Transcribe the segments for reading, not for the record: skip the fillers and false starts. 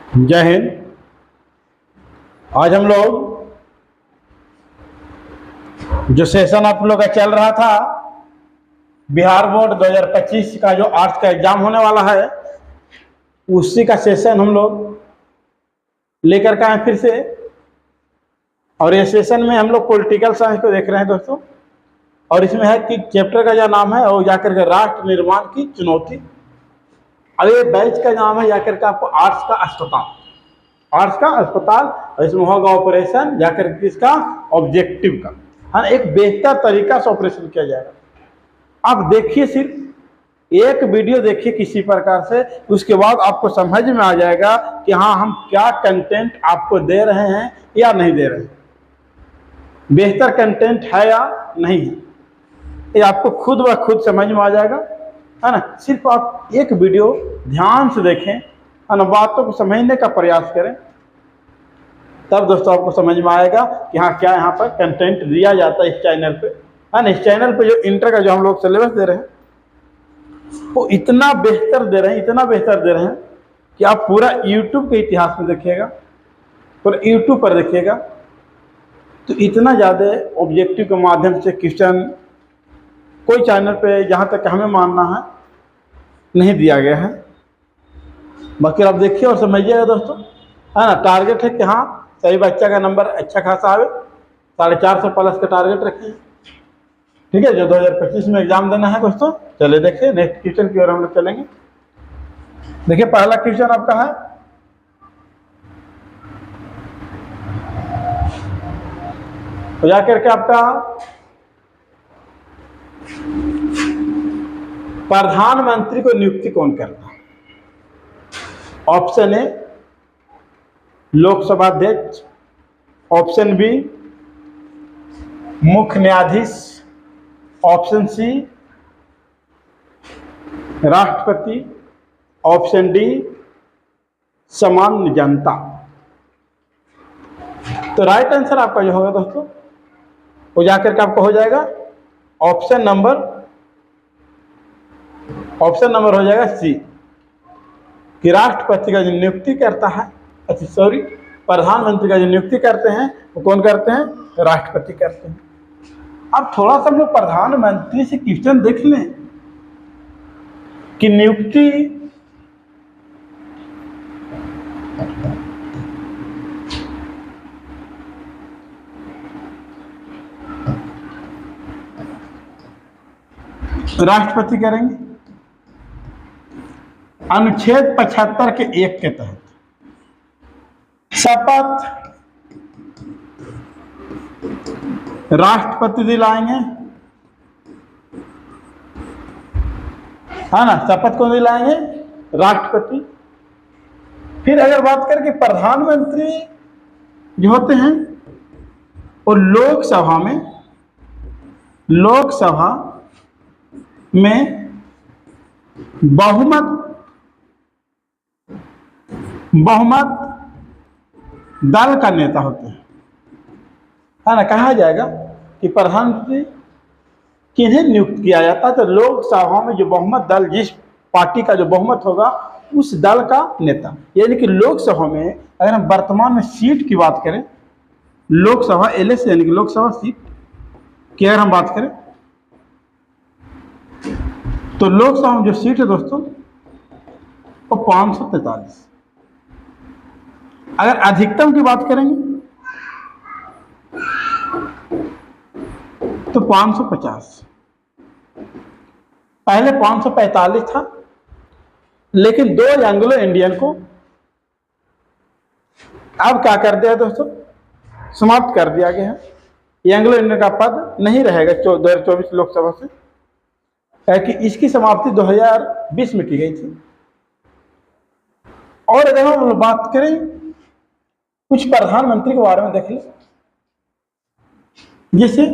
जय हिंद। आज हम लोग जो सेशन आप लोग का चल रहा था, बिहार बोर्ड 2025 का जो आर्ट्स का एग्जाम होने वाला है, उसी का सेशन हम लोग लेकर के आए फिर से। और ये सेशन में हम लोग पॉलिटिकल साइंस को देख रहे हैं दोस्तों। और इसमें है कि चैप्टर का जो नाम है वो जाकर के राष्ट्र निर्माण की चुनौती। और ये बैच का नाम है जाकर के आपको आर्ट्स का अस्पताल। आर्ट्स का अस्पताल, और इसमें होगा ऑपरेशन जाकर के इसका ऑब्जेक्टिव का, हाँ, एक बेहतर तरीका से ऑपरेशन किया जाएगा। आप देखिए, सिर्फ एक वीडियो देखिए किसी प्रकार से, उसके बाद आपको समझ में आ जाएगा कि हाँ, हम क्या कंटेंट आपको दे रहे हैं या नहीं दे रहे हैं, बेहतर कंटेंट है या नहीं है, ये आपको खुद ब खुद समझ में आ जाएगा, है ना। सिर्फ आप एक वीडियो ध्यान से देखें, है ना, बातों को समझने का प्रयास करें, तब दोस्तों आपको समझ में आएगा कि हाँ, क्या यहाँ पर कंटेंट दिया जाता है इस चैनल पे, है ना। इस चैनल पे जो इंटर का जो हम लोग सिलेबस दे रहे हैं वो इतना बेहतर दे रहे हैं, इतना बेहतर दे रहे हैं कि आप पूरा यूट्यूब के इतिहास में देखिएगा, पूरा यूट्यूब पर देखिएगा तो इतना ज़्यादा ऑब्जेक्टिव के माध्यम से क्वेश्चन कोई चैनल पे, जहाँ तक हमें मानना है, नहीं दिया गया है। बाकी आप देखिए और समझिएगा दोस्तों, है ना। टारगेट है कि हाँ, सही बच्चा का नंबर अच्छा खासा आवे, 450 प्लस का टारगेट रखिए, ठीक है, जो 2025 में एग्जाम देना है दोस्तों। चलिए देखिए नेक्स्ट क्वेश्चन की ओर हम लोग चलेंगे। देखिए पहला क्वेश्चन आपका है, तो जाकर के आपका प्रधानमंत्री को नियुक्ति कौन करता है? ऑप्शन ए लोकसभा अध्यक्ष, ऑप्शन बी मुख्य न्यायाधीश, ऑप्शन सी राष्ट्रपति, ऑप्शन डी सामान्य जनता। तो राइट आंसर आपका जो होगा दोस्तों वो जाकर के आपको हो जाएगा ऑप्शन नंबर हो जाएगा सी, कि राष्ट्रपति का जो नियुक्ति करता है, अच्छा सॉरी, प्रधानमंत्री का जो नियुक्ति करते हैं वो कौन करते हैं? राष्ट्रपति करते हैं। अब थोड़ा सा हम लोग प्रधानमंत्री से क्वेश्चन देख लें कि नियुक्ति राष्ट्रपति करेंगे अनुच्छेद 75 के 1 के तहत। शपथ राष्ट्रपति दिलाएंगे, है ना, शपथ कौन दिलाएंगे? राष्ट्रपति। फिर अगर बात करें कि प्रधानमंत्री जो होते हैं वो लोकसभा में बहुमत दल का नेता होते हैं, है ना। कहा जाएगा कि प्रधानमंत्री किन्हें नियुक्त किया जाता है? तो लोकसभा में जो बहुमत दल, जिस पार्टी का जो बहुमत होगा उस दल का नेता। यानी कि लोकसभा में अगर हम वर्तमान में सीट की बात करें, लोकसभा एलएस यानी कि लोकसभा सीट की अगर हम बात करें तो लोकसभा में जो सीट है दोस्तों वो 543। अगर अधिकतम की बात करेंगे तो 550। पहले 545 था, लेकिन 2 एंग्लो इंडियन को अब क्या कर दिया दोस्तों? समाप्त कर दिया गया है। एंग्लो इंडियन का पद नहीं रहेगा 2024 लोकसभा से, कि इसकी समाप्ति 2020 में की गई थी। और अगर हम बात करें कुछ प्रधानमंत्री के बारे में देख लें, जैसे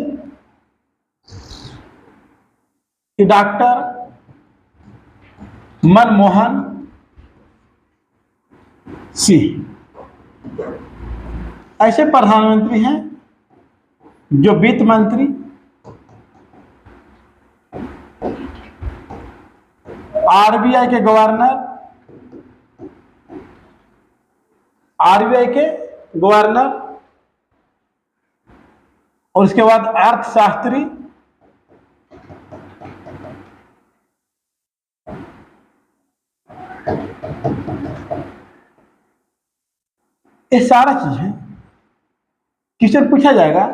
कि डॉक्टर मनमोहन सिंह ऐसे प्रधानमंत्री हैं जो वित्त मंत्री, आरबीआई के गवर्नर, आरबीआई के गवर्नर और उसके बाद अर्थशास्त्री, ये सारा चीज है। क्वेश्चन पूछा जाएगा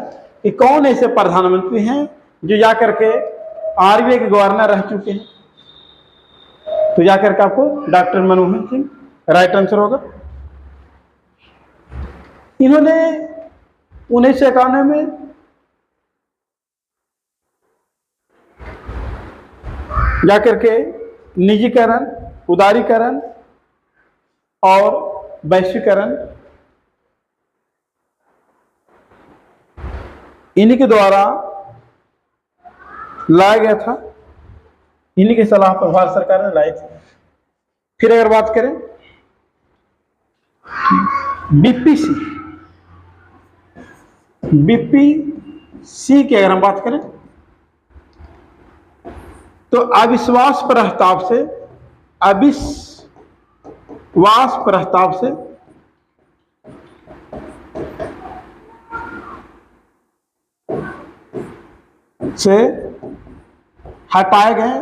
कि कौन ऐसे प्रधानमंत्री हैं जो जाकर के आरबीआई के गवर्नर रह चुके हैं, तो जाकर के आपको doctor Manmohan Singh right answer होगा। इन्होंने 1991 में जाकर के निजीकरण, उदारीकरण और वैश्वीकरण इन्हीं के द्वारा लाया गया था, इन्हीं की सलाह पर भारत सरकार ने लाई थी। फिर अगर बात करें बीपीसी, बीपीसी की अगर हम बात करें तो अविश्वास प्रस्ताव से हटाए गए।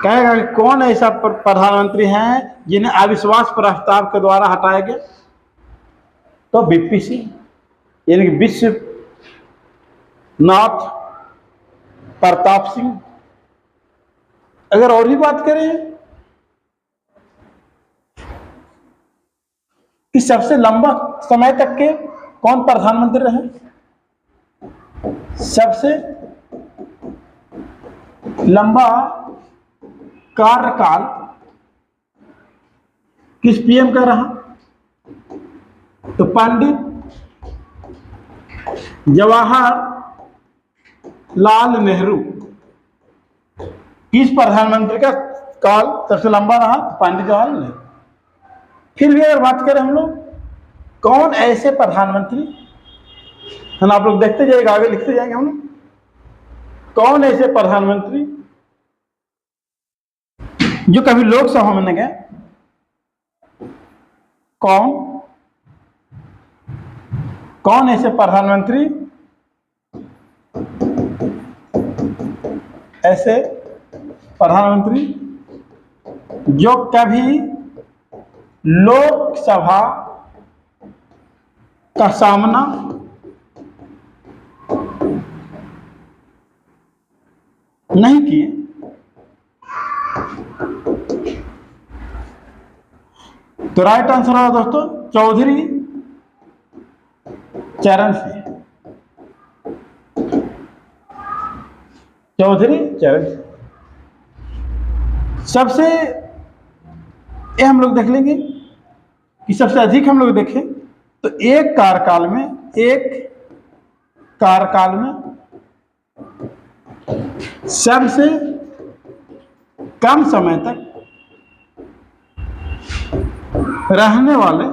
कहेगा कि कौन ऐसा प्रधानमंत्री हैं जिन्हें अविश्वास प्रस्ताव के द्वारा हटाया गया, तो बीपीसी यानी कि विश्वनाथ प्रताप सिंह। अगर और भी बात करें कि सबसे लंबा समय तक के कौन प्रधानमंत्री रहे, सबसे लंबा कार्यकाल किस पीएम का रहा, तो पंडित जवाहरलाल नेहरू। किस प्रधानमंत्री का काल सबसे लंबा रहा, पंडित जवाहरलाल नेहरू। फिर भी अगर बात करें हम लोग कौन ऐसे प्रधानमंत्री है ना, आप लोग देखते जाइएगा, आगे लिखते जाएंगे हम लोग, कौन ऐसे प्रधानमंत्री जो कभी लोकसभा में न गए, कौन ऐसे प्रधानमंत्री जो कभी लोकसभा का सामना नहीं किए। तो राइट आंसर होगा दोस्तों चौधरी चरण सिंह। सबसे ये हम लोग देख लेंगे कि सबसे अधिक हम लोग देखें तो एक कार्यकाल में सबसे कम समय तक रहने वाले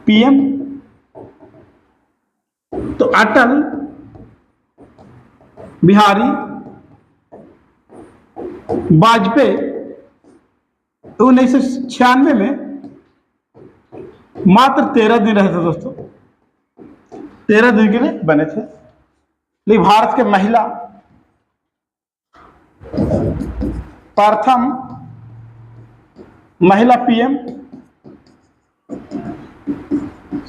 पीएम, तो अटल बिहारी वाजपेयी 1996 में मात्र 13 दिन रहे थे दोस्तों, 13 दिन के लिए बने थे। लेकिन भारत के प्रथम महिला पीएम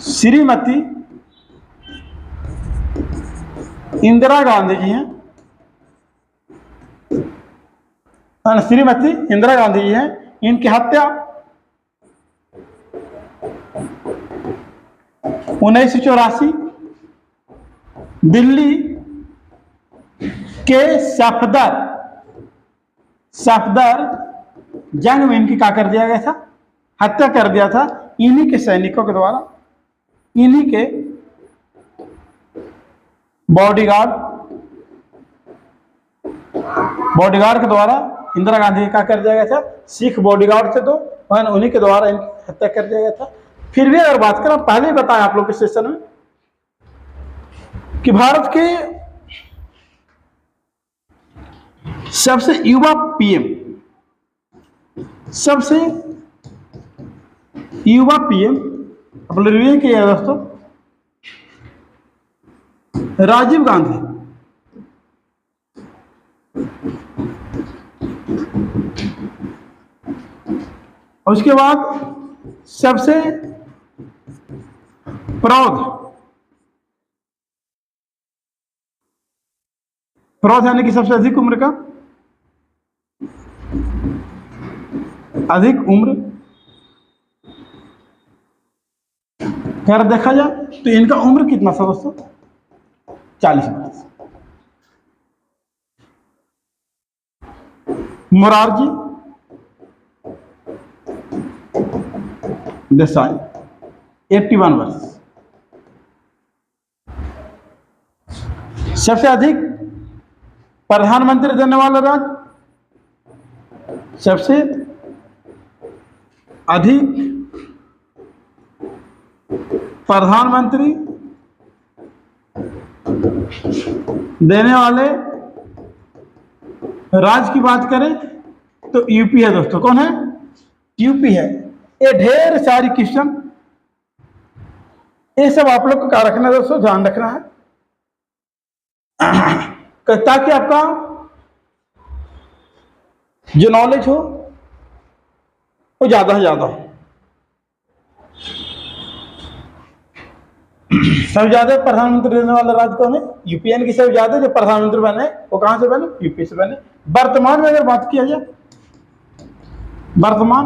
श्रीमती इंदिरा गांधी जी हैं, श्रीमती इंदिरा गांधी जी हैं। इनकी हत्या 1984 दिल्ली के सफदर जंग में इनकी क्या कर दिया गया था, हत्या कर दिया था इन्हीं के सैनिकों के द्वारा, इन्हीं के बॉडीगार्ड के द्वारा इंदिरा गांधी का कर दिया गया था। सिख बॉडीगार्ड थे तो उन्हीं के द्वारा इनकी हत्या कर दिया गया था। फिर भी अगर बात करें, पहले ही बताया आप लोग के सेशन में कि भारत के सबसे युवा पीएम सबसे युवा पीएम अपने रिव्यू किया दोस्तों राजीव गांधी। और उसके बाद सबसे प्रौढ़ यानी कि सबसे अधिक उम्र का अधिक उम्र अगर देखा जाए तो इनका उम्र कितना था दोस्तों? 40 वर्ष। मोरारजी देसाई 81 वर्ष। सबसे अधिक प्रधानमंत्री देने वाला राज्य, सबसे अधिक प्रधानमंत्री देने वाले राज्य की बात करें तो यूपी है दोस्तों। कौन है? यूपी है। ये ढेर सारी क्वेश्चन, ये सब आप लोग को क्या रखना है दोस्तों? ध्यान रखना है ताकि आपका जो नॉलेज हो वो ज्यादा से ज्यादा हो। सबसे ज्यादा प्रधानमंत्री देने वाला राज्य कौन है? यूपीएन की सबसे ज्यादा जो प्रधानमंत्री बने वो कहां से बने? यूपी से बने। वर्तमान में अगर बात किया जाए, वर्तमान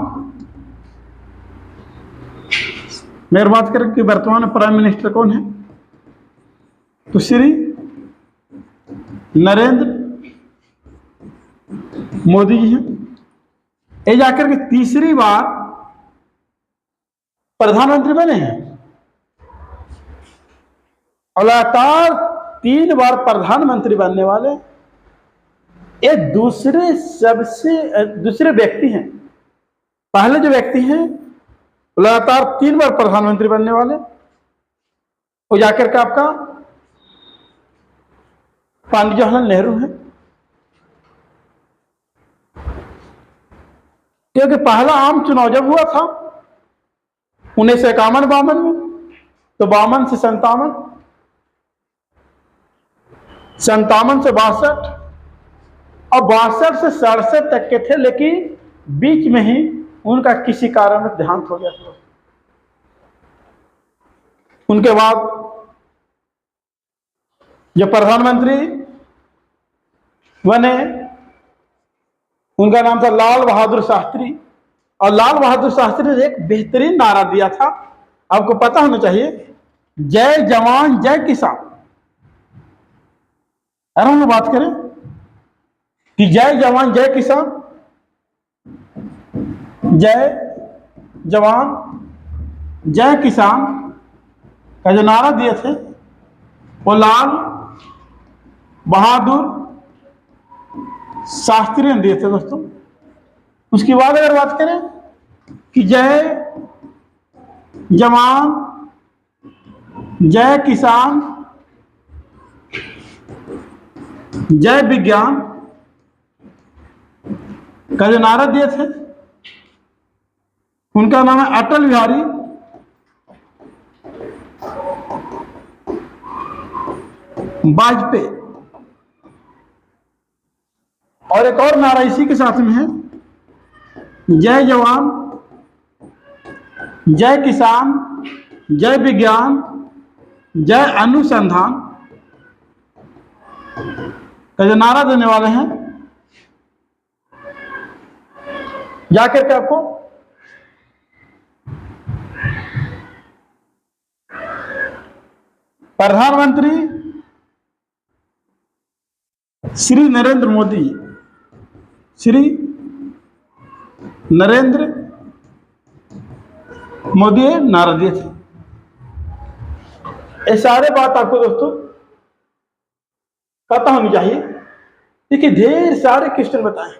में अगर बात करें कि वर्तमान में प्राइम मिनिस्टर कौन है तो श्री नरेंद्र मोदी जी हैं। ये जाकर के तीसरी बार प्रधानमंत्री बने हैं और लगातार 3 बार प्रधानमंत्री बनने वाले ये दूसरे व्यक्ति हैं। पहले जो व्यक्ति हैं लगातार 3 बार प्रधानमंत्री बनने वाले वो जाकर के आपका पंडित जवाहरलाल नेहरू हैं। क्योंकि पहला आम चुनाव जब हुआ था 1951-52 में, तो 52 से 57, 57 से 62 और 62 से 67 तक के थे, लेकिन बीच में ही उनका किसी कारण देहांत हो गया था। उनके बाद जो प्रधानमंत्री बने उनका नाम था लाल बहादुर शास्त्री। और लाल बहादुर शास्त्री ने एक बेहतरीन नारा दिया था, आपको पता होना चाहिए, जय जवान जय किसान। अगर हम बात करें कि जय जवान जय किसान, जय जवान जय किसान का जो नारा दिए थे वो लाल बहादुर शास्त्री ने दिए थे दोस्तों। उसके बाद अगर बात करें कि जय जवान जय किसान जय विज्ञान का जो नारा दिए थे उनका नाम है अटल बिहारी वाजपेयी। और एक और नारा इसी के साथ में है, जय जवान जय किसान जय विज्ञान जय अनुसंधान का जो नारा देने वाले हैं। जाकर के आपको प्रधानमंत्री श्री नरेंद्र मोदी, श्री नरेंद्र मोदी नारा दिए थे। ये सारे बात आपको दोस्तों पता होनी चाहिए। देखिए ढेर सारे क्वेश्चन बताएं,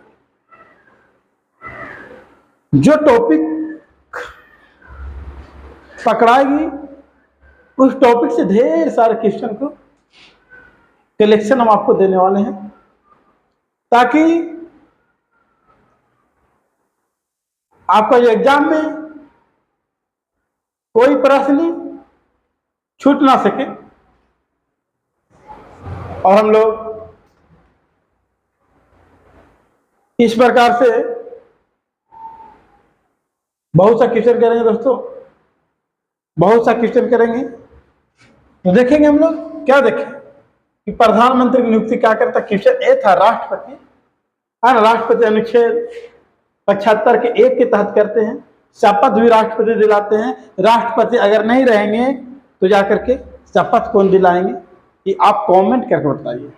जो टॉपिक पकड़ाएगी उस टॉपिक से ढेर सारे क्वेश्चन को कलेक्शन हम आपको देने वाले हैं, ताकि आपका जो एग्जाम में कोई प्रश्न छूट ना सके। और हम लोग इस प्रकार से बहुत सा क्वेश्चन करेंगे दोस्तों, बहुत सा क्वेश्चन करेंगे। तो देखेंगे हम लोग क्या देखें कि प्रधानमंत्री की नियुक्ति क्या करता। क्वेश्चन ए था राष्ट्रपति, राष्ट्रपति अनुच्छेद 75 के 1 के तहत करते हैं, शपथ भी राष्ट्रपति दिलाते हैं। राष्ट्रपति अगर नहीं रहेंगे तो जाकर के शपथ कौन दिलाएंगे, ये आप कमेंट करके बताइए।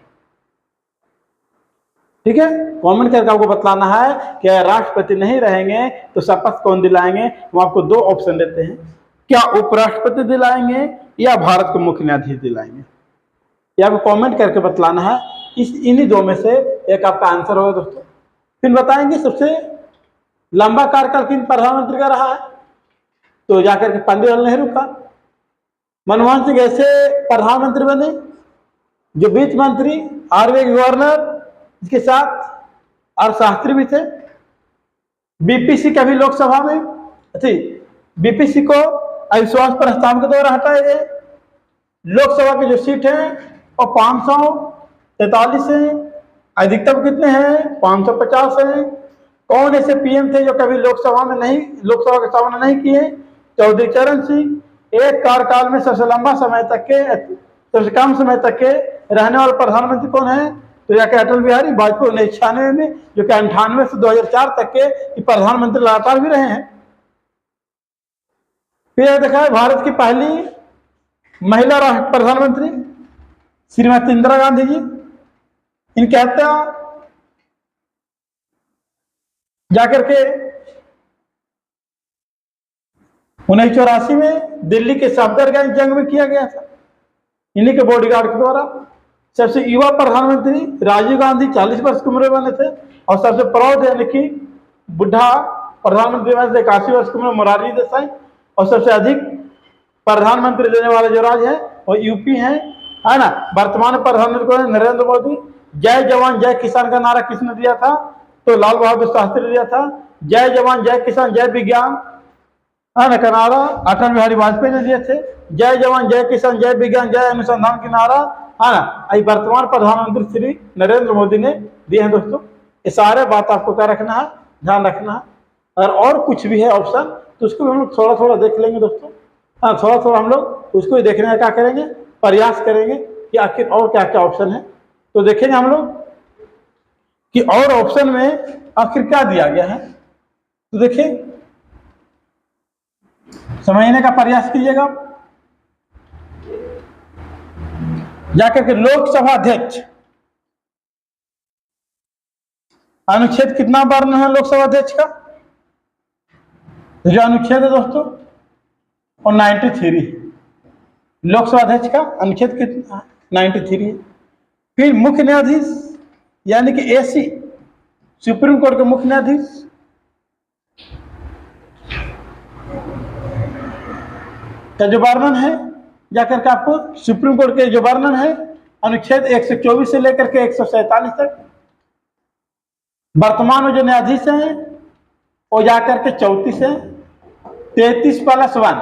ठीक है, कमेंट करके आपको बतलाना है कि राष्ट्रपति नहीं रहेंगे तो शपथ कौन दिलाएंगे। हम आपको 2 ऑप्शन देते हैं, क्या उपराष्ट्रपति दिलाएंगे या भारत के मुख्य न्यायाधीश दिलाएंगे। ये आपको कमेंट करके बतलाना है। इन्हीं 2 में से एक आपका आंसर होगा दोस्तों। फिर बताएंगे सबसे लंबा कार्यकाल किन प्रधानमंत्री का रहा है, तो जाकर के पंडित जवाहरलाल नेहरू का। मनमोहन सिंह ऐसे प्रधानमंत्री बने जो वित्त मंत्री, आरबीआई गवर्नर, इसके साथ और शास्त्री भी थे। बीपीसी का भी लोकसभा में थी, बीपीसी को अविश्वास प्रस्ताव के द्वारा हटाए गए। लोकसभा की जो सीट है वो 543 है, अधिकतम कितने हैं 550 है। कौन ऐसे पीएम थे जो कभी लोकसभा के सामने नहीं किए, चौधरी चरण सिंह। एक कार्यकाल में सबसे लंबा समय तक के, सबसे कम समय तक के रहने वाले प्रधानमंत्री कौन है, तो जाके अटल बिहारी वाजपेयी 1996 में, जो कि 98 से 2004 तक के प्रधानमंत्री लगातार भी रहे हैं। फिर देखा है भारत की पहली महिला प्रधानमंत्री श्रीमती इंदिरा गांधी जी, इनकी हत्या जाकर के 1984 में दिल्ली के सफदरजंग जंग में किया गया था, इन्हीं के बॉडीगार्ड के द्वारा। सबसे युवा प्रधानमंत्री राजीव गांधी 40 वर्ष की उम्र बने थे, और सबसे प्रौढ़ यानी कि बुढ़ा प्रधानमंत्री बने थे 81 वर्ष की उम्र मोरारजी देसाई। और सबसे अधिक प्रधानमंत्री देने वाले जो राज्य है वो यूपी है ना। वर्तमान प्रधानमंत्री को नरेंद्र मोदी। जय जवान जय किसान का नारा किसने दिया था, तो लाल बहादुर शास्त्री ने दिया था। जय जवान जय किसान जय विज्ञान का नारा अटल बिहारी वाजपेयी ने दिए थे। जय जवान जय किसान जय विज्ञान जय अनुसंधान की नारा वर्तमान प्रधानमंत्री श्री नरेंद्र मोदी ने दिए हैं दोस्तों। ये सारे बात आपको क्या रखना है, ध्यान रखना है। और कुछ भी है ऑप्शन तो उसको भी हम लोग थोड़ा थोड़ा देख लेंगे दोस्तों। थोड़ा थोड़ा हम लोग उसको ही देखने का क्या करेंगे, प्रयास करेंगे कि आखिर और क्या क्या ऑप्शन है। तो देखेंगे हम लोग कि और ऑप्शन में आखिर क्या दिया गया है। तो देखिए, समझने का प्रयास कीजिएगा। जाकर के लोकसभा अध्यक्ष अनुच्छेद कितना वर्ण है लोकसभा अध्यक्ष का, जो अनुच्छेद है दोस्तों और 93 लोकसभा अध्यक्ष का अनुच्छेद कितना 93 है। फिर मुख्य न्यायाधीश यानी कि एसी सुप्रीम कोर्ट के मुख्य न्यायाधीश का जो वर्णन है, जाकर के आपको सुप्रीम कोर्ट के जो वर्णन है अनुच्छेद 124 से लेकर के 147 तक। वर्तमान में जो न्यायाधीश हैं वो जाकर के 34 है, 33+1,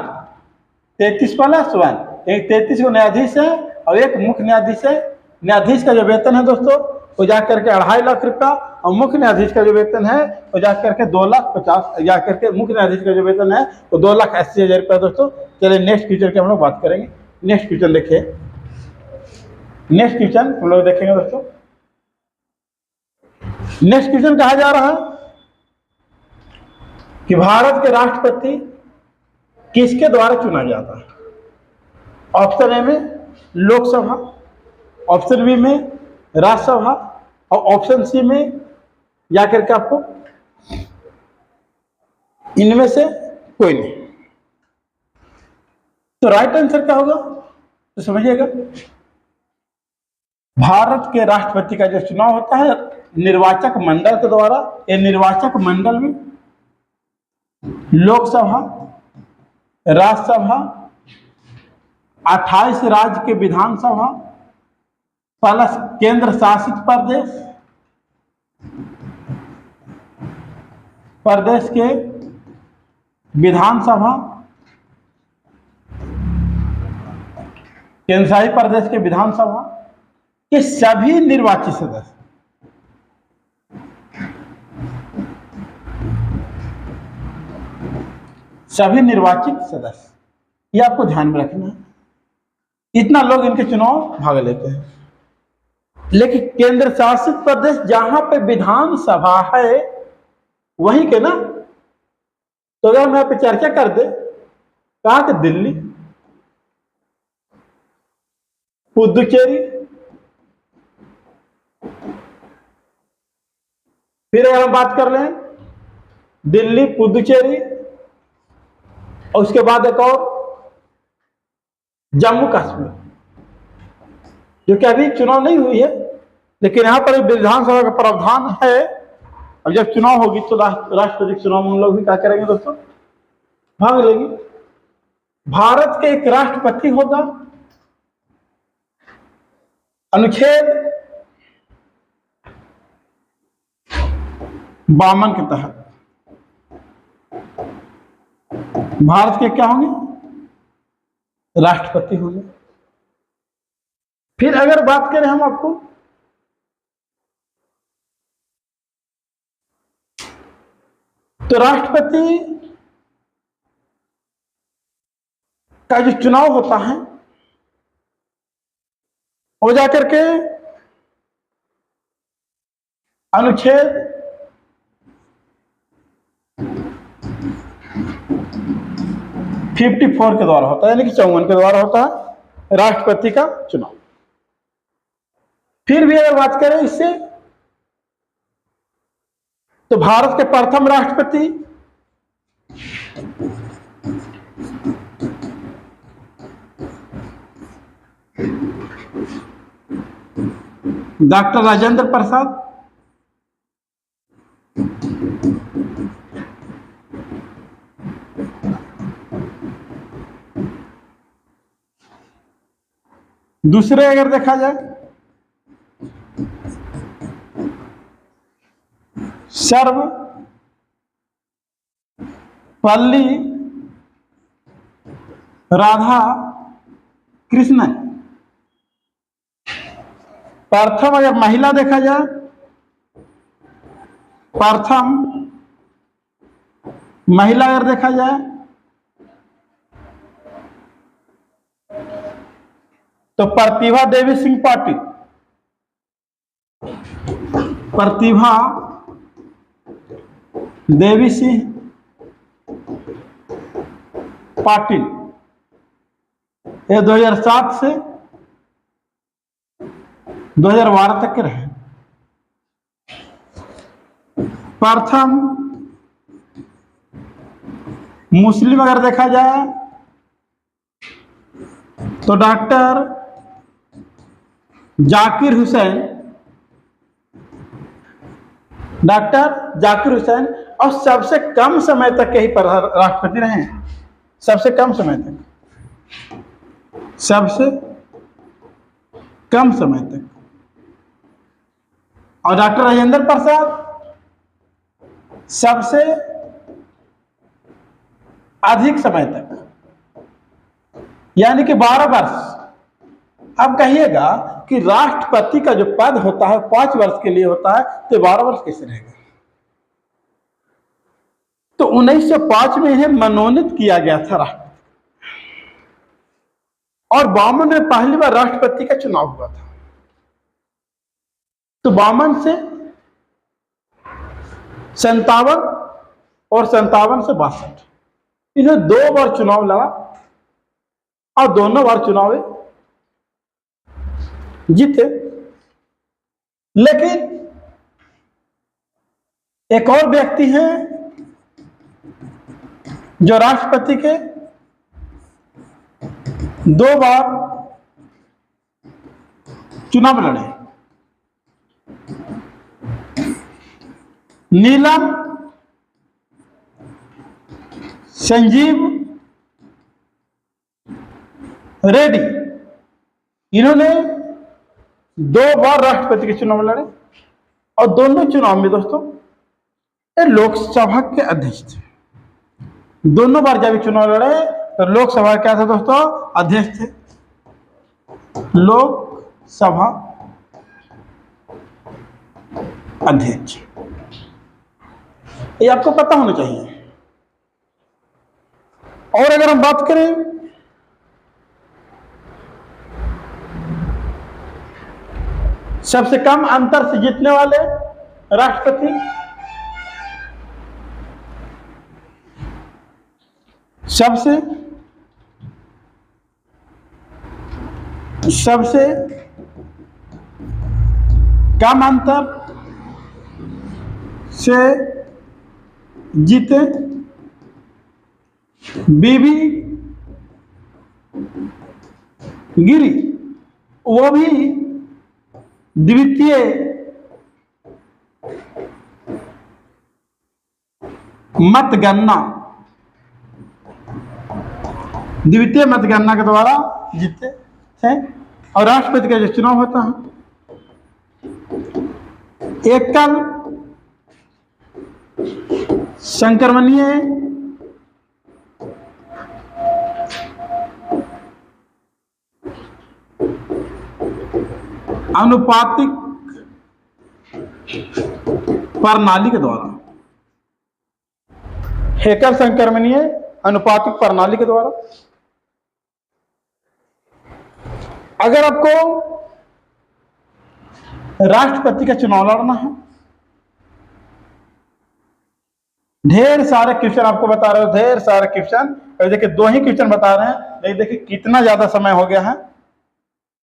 33+1, 33 को न्यायाधीश है और एक मुख्य न्यायाधीश है। न्यायाधीश का जो वेतन है दोस्तों वो जाकर के 2.5 लाख रुपया, और मुख्य न्यायाधीश का जो वेतन है वो जाकर के 2,50,000, जाकर के मुख्य न्यायाधीश का जो वेतन है वो 2,80,000 रुपया दोस्तों। चलिए नेक्स्ट क्वेश्चन की हम लोग बात करेंगे। नेक्स्ट क्वेश्चन देखिए, नेक्स्ट क्वेश्चन हम लोग देखेंगे दोस्तों। नेक्स्ट क्वेश्चन कहा जा रहा है कि भारत के राष्ट्रपति किसके द्वारा चुना जाता है। ऑप्शन ए में लोकसभा, ऑप्शन बी में राज्यसभा, और ऑप्शन सी में जाकर के आपको इनमें से कोई नहीं। तो राइट आंसर क्या होगा, तो समझिएगा, भारत के राष्ट्रपति का जो चुनाव होता है निर्वाचक मंडल के द्वारा। ये निर्वाचक मंडल में लोकसभा, राज्यसभा, 28 राज्य के विधानसभा प्लस केंद्र शासित प्रदेश के विधानसभा, केंद्र शासित प्रदेश के विधानसभा के सभी निर्वाचित सदस्य ये आपको ध्यान में रखना है। इतना लोग इनके चुनाव भाग लेते हैं, लेकिन केंद्र शासित प्रदेश जहां पे विधानसभा है वहीं के ना, तो अगर हम यहाँ पे चर्चा कर दे, कहा कि दिल्ली, पुदुचेरी, फिर अगर हम बात कर लें दिल्ली, पुदुचेरी, और उसके बाद एक और जम्मू कश्मीर, जो कि अभी चुनाव नहीं हुई है, लेकिन यहां पर विधानसभा का प्रावधान है। अब जब चुनाव होगी तो राष्ट्रपति चुनाव में हम लोग भी क्या करेंगे दोस्तों, भाग लेंगे। भारत के एक राष्ट्रपति होगा। अनुच्छेद 52 के तहत भारत के क्या होंगे, राष्ट्रपति होंगे। फिर अगर बात करें हम आपको तो राष्ट्रपति का जो चुनाव होता है वो जाकर के अनुच्छेद 54 के द्वारा होता है, यानी कि 54 के द्वारा होता है राष्ट्रपति का चुनाव। फिर भी अगर बात करें इससे तो भारत के प्रथम राष्ट्रपति डॉक्टर राजेंद्र प्रसाद, दूसरे अगर देखा जाए सर्वपल्ली राधा कृष्णन। प्रथम अगर महिला देखा जाए, प्रथम महिला अगर देखा जाए तो प्रतिभा देवी सिंह पाटिल। प्रतिभा देवी सिंह पाटिल, ये 2007 से 2012 तक के रहे। प्रथम मुस्लिम अगर देखा जाए तो डॉक्टर जाकिर हुसैन, डॉक्टर जाकिर हुसैन, और सबसे कम समय तक यही राष्ट्रपति रहे हैं, सबसे कम समय तक, सबसे कम समय तक। और डॉक्टर राजेंद्र प्रसाद सबसे अधिक समय तक, यानी कि 12 वर्ष। अब कहिएगा कि राष्ट्रपति का जो पद होता है 5 वर्ष के लिए होता है, तो 12 वर्ष कैसे रहेगा? तो 1905 में इन्हें मनोनीत किया गया था राष्ट्रपति, और 52 में पहली बार राष्ट्रपति का चुनाव हुआ था। तो 52 से 57 और 57 से 62 इन्हें 2 बार चुनाव लड़ा, और दोनों बार चुनाव जीते। लेकिन एक और व्यक्ति हैं जो राष्ट्रपति के 2 बार चुनाव लड़े, नीलम संजीव रेड्डी। इन्होंने 2 बार राष्ट्रपति के चुनाव लड़े, और दोनों चुनाव में दोस्तों ये लोकसभा के अध्यक्ष थे। दोनों बार जब चुनाव लड़े तो लोकसभा क्या था दोस्तों, अध्यक्ष थे। लोकसभा अध्यक्ष, ये आपको पता होना चाहिए। और अगर हम बात करें सबसे कम अंतर से जीतने वाले राष्ट्रपति, सबसे कम अंतर से जीते बीबी गिरी, वो भी द्वितीय मतगणना के द्वारा जीते थे। और राष्ट्रपति का जो चुनाव होता है एकल संक्रमणीय अनुपातिक प्रणाली के द्वारा, एकल संक्रमणीय अनुपातिक प्रणाली के द्वारा। अगर आपको राष्ट्रपति का चुनाव लड़ना है, ढेर सारे क्वेश्चन आपको बता रहे हो, ढेर सारे क्वेश्चन। देखिए 2 ही क्वेश्चन बता रहे हैं, लेकिन देखिए कितना ज्यादा समय हो गया है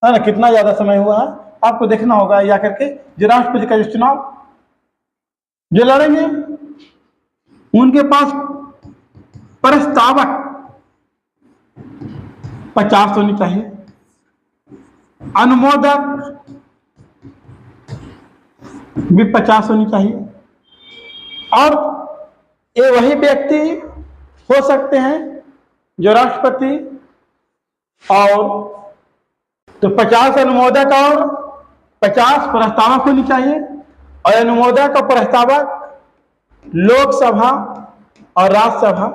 ना, कितना ज्यादा समय हुआ है। आपको देखना होगा या करके जो राष्ट्रपति का जो चुनाव जो लड़ेंगे उनके पास प्रस्तावक 50 होनी चाहिए, अनुमोदक भी 50 होनी चाहिए, और ये वही व्यक्ति हो सकते हैं जो राष्ट्रपति, और तो 50 अनुमोदक और 50 प्रस्तावक होनी चाहिए। और अनुमोदक और प्रस्तावक लोकसभा और राज्यसभा,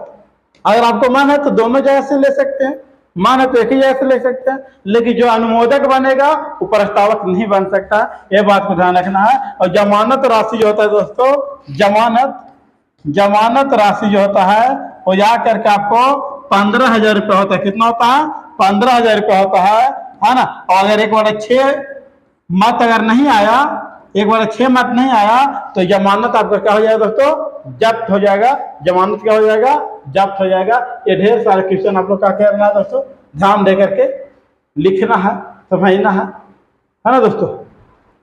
अगर आपको मन है तो दोनों जगह से ले सकते हैं, मन है तो एक ही जगह से ले सकते हैं, लेकिन जो अनुमोदक बनेगा वो प्रस्तावक नहीं बन सकता, ये बात को ध्यान रखना है। और जमानत राशि जो होता है दोस्तों, जमानत राशि जो होता है वो जा करके आपको 15,000 रुपया होता है। कितना होता है? 15,000 रुपया होता है ना। और अगर 1/6 मत अगर नहीं आया, 1/6 मत नहीं आया तो जमानत आपका क्या हो जाएगा दोस्तों? जब्त हो जाएगा। जमानत क्या हो जाएगा? जब्त हो जाएगा। ये ढेर सारे क्वेश्चन आप लोग क्या करना है दोस्तों, ध्यान दे करके लिखना है, समझना है ना दोस्तों।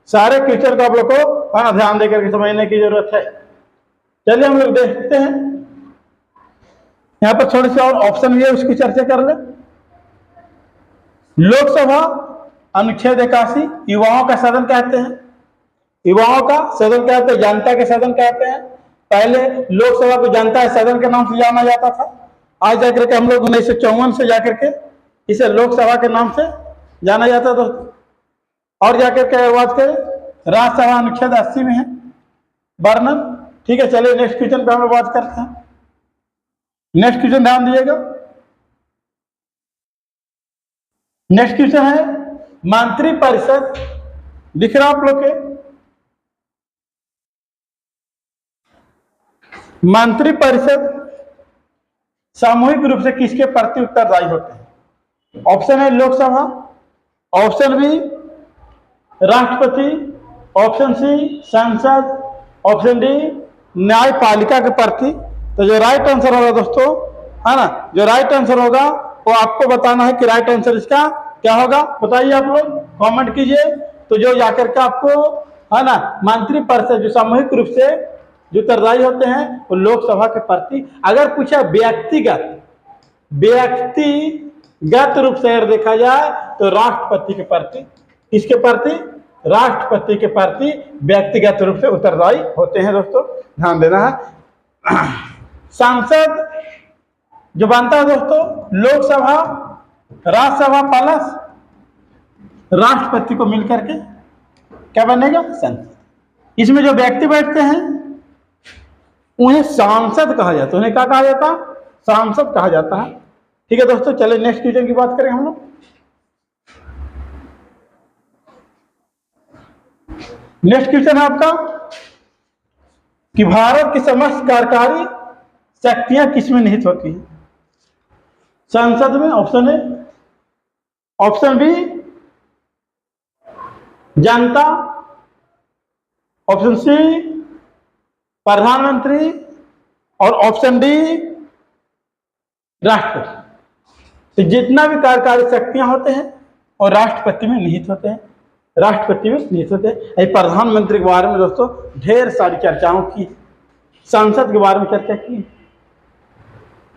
सारे क्वेश्चन को आप लोग को है ना ध्यान दे करके समझने की जरूरत है। चलिए हम लोग देखते हैं, यहाँ पर थोड़े से और ऑप्शन भी है, उसकी चर्चा कर ले। लोकसभा अनुच्छेद 81 युवाओं का सदन कहते हैं। युवाओं का सदन कहते हैं, जनता के सदन कहते हैं। पहले लोकसभा को जनता के सदन के नाम से जाना जाता था। आज जाकर के हम लोग 1954 से जाकर के इसे लोकसभा के नाम से जाना जाता था। और जाकर के बात करें, राज्यसभा अनुच्छेद 80 में है वर्णन। ठीक है, चलिए नेक्स्ट क्वेश्चन पे हम लोग बात करते हैं। नेक्स्ट क्वेश्चन ध्यान दीजिएगा। नेक्स्ट क्वेश्चन है मंत्रिपरिषद, दिख रहा आप लोग के? मंत्रिपरिषद सामूहिक रूप से किसके प्रति उत्तरदायी होते हैं? ऑप्शन है लोकसभा, ऑप्शन बी राष्ट्रपति, ऑप्शन सी संसद, ऑप्शन डी न्यायपालिका के प्रति। तो जो राइट आंसर होगा दोस्तों, है ना, जो राइट आंसर होगा वो आपको बताना है कि राइट आंसर इसका क्या होगा। बताइए आप लोग, कमेंट कीजिए। तो जो जाकर के आपको है ना मंत्रिपरिषद जो सामूहिक रूप से जो उत्तरदायी होते हैं वो लोकसभा के प्रति। अगर पूछा व्यक्तिगत रूप से अगर देखा जाए तो राष्ट्रपति के प्रति। किसके प्रति? राष्ट्रपति के प्रति व्यक्तिगत रूप से उत्तरदायी होते हैं दोस्तों, ध्यान देना है। सांसद जो बनता है दोस्तों, लोकसभा राज्यसभा प्लस राष्ट्रपति को मिलकर के क्या बनेगा? संसद। इसमें जो व्यक्ति बैठते हैं उन्हें सांसद कहा जाता है। उन्हें क्या कहा जाता? सांसद कहा जाता है। ठीक है दोस्तों, चलिए नेक्स्ट क्वेश्चन की बात करें हम लोग। नेक्स्ट क्वेश्चन है आपका कि भारत की समस्त कार्यकारी शक्तियां किसमें निहित होती हैं? संसद में, option A, option B Janata, option C प्रधानमंत्री और ऑप्शन डी राष्ट्रपति। तो जितना भी कार्यकारी शक्तियां होते हैं और राष्ट्रपति में निहित होते हैं, राष्ट्रपति में निहित होते हैं। प्रधानमंत्री के बारे में दोस्तों ढेर सारी चर्चाओं की, संसद के बारे में चर्चा की।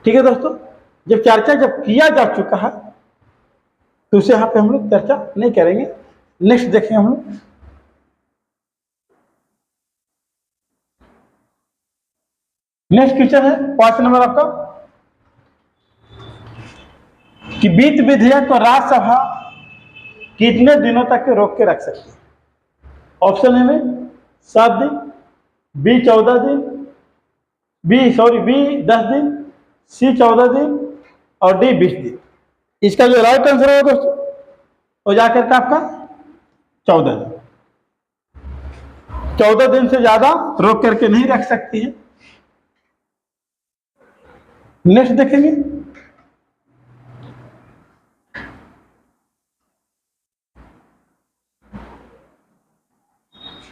ठीक है दोस्तों, जब चर्चा किया जा चुका है तो उसे यहाँ पे हम लोग चर्चा नहीं करेंगे। नेक्स्ट देखें हम लोग। नेक्स्ट क्वेश्चन है 5 नंबर आपका कि वित्त विधेयक को राज्यसभा कितने दिनों तक के रोक के रख सकती है? ऑप्शन ए में 7 दिन, बी 14 दिन, बी 10 दिन, सी 14 दिन और डी 20 दिन। इसका जो राइट आंसर है दोस्तों वो जाकर के आपका 14 दिन। 14 दिन से ज्यादा रोक करके नहीं रख सकती है। नेक्स्ट देखेंगे।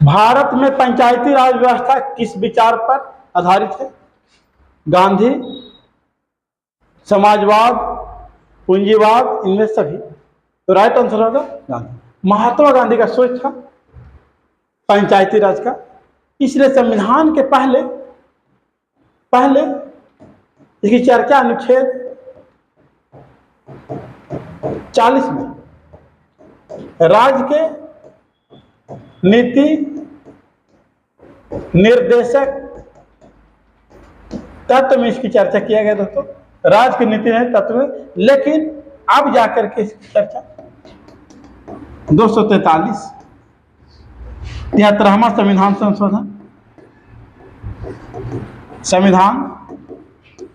भारत में पंचायती राज व्यवस्था किस विचार पर आधारित है? गांधी, समाजवाद, पूंजीवाद, इनमें सभी। तो राइट आंसर होगा गांधी। महात्मा गांधी का सोच था पंचायती राज का, इसलिए संविधान के पहले इसकी चर्चा अनुच्छेद 40 में राज्य के नीति निर्देशक तत्व में इसकी चर्चा किया गया दोस्तों, राज्य के नीति तत्व में। लेकिन अब जाकर के इसकी चर्चा 243 73वां संविधान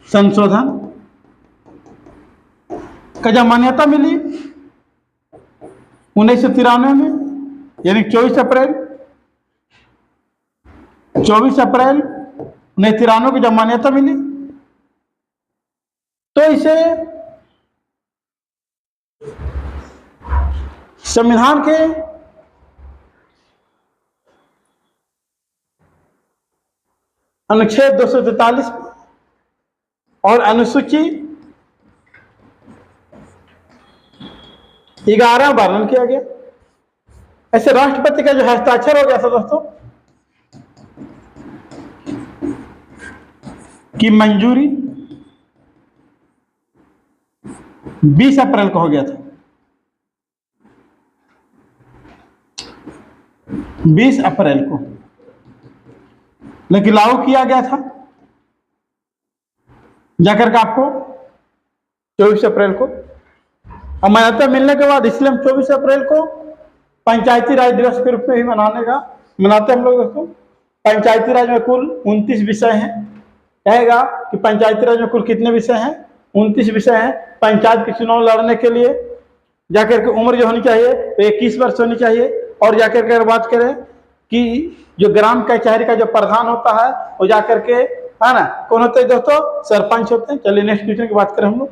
संशोधन का जब मान्यता मिली 1993 में, यानी 24 अप्रैल 1993 की जब मान्यता मिली तो इसे संविधान के अनुच्छेद 243 और अनुसूची 11 वर्णन किया गया। ऐसे राष्ट्रपति का जो हस्ताक्षर हो गया था दोस्तों की मंजूरी 20 अप्रैल को हो गया था। 20 अप्रैल को, लेकिन लागू किया गया था जाकर के आपको 24 अप्रैल को। और मान्यता मिलने के बाद इसलिए हम 24 अप्रैल को पंचायती राज दिवस के रूप में ही मनाते हम लोग दोस्तों। पंचायती राज में कुल 29 विषय हैं। कहेगा कि पंचायती राज में कुल कितने विषय हैं? 29 विषय हैं। पंचायत के चुनाव लड़ने के लिए जाकर के उम्र जो होनी चाहिए तो 21 वर्ष होनी चाहिए। और जाकर के अगर बात करें कि जो ग्राम कचहरी का जो प्रधान होता है वो जाकर के, है ना, कौन होते हैं दोस्तों? सरपंच होते हैं। चलिए नेक्स्ट क्वेश्चन की बात करें हम लोग।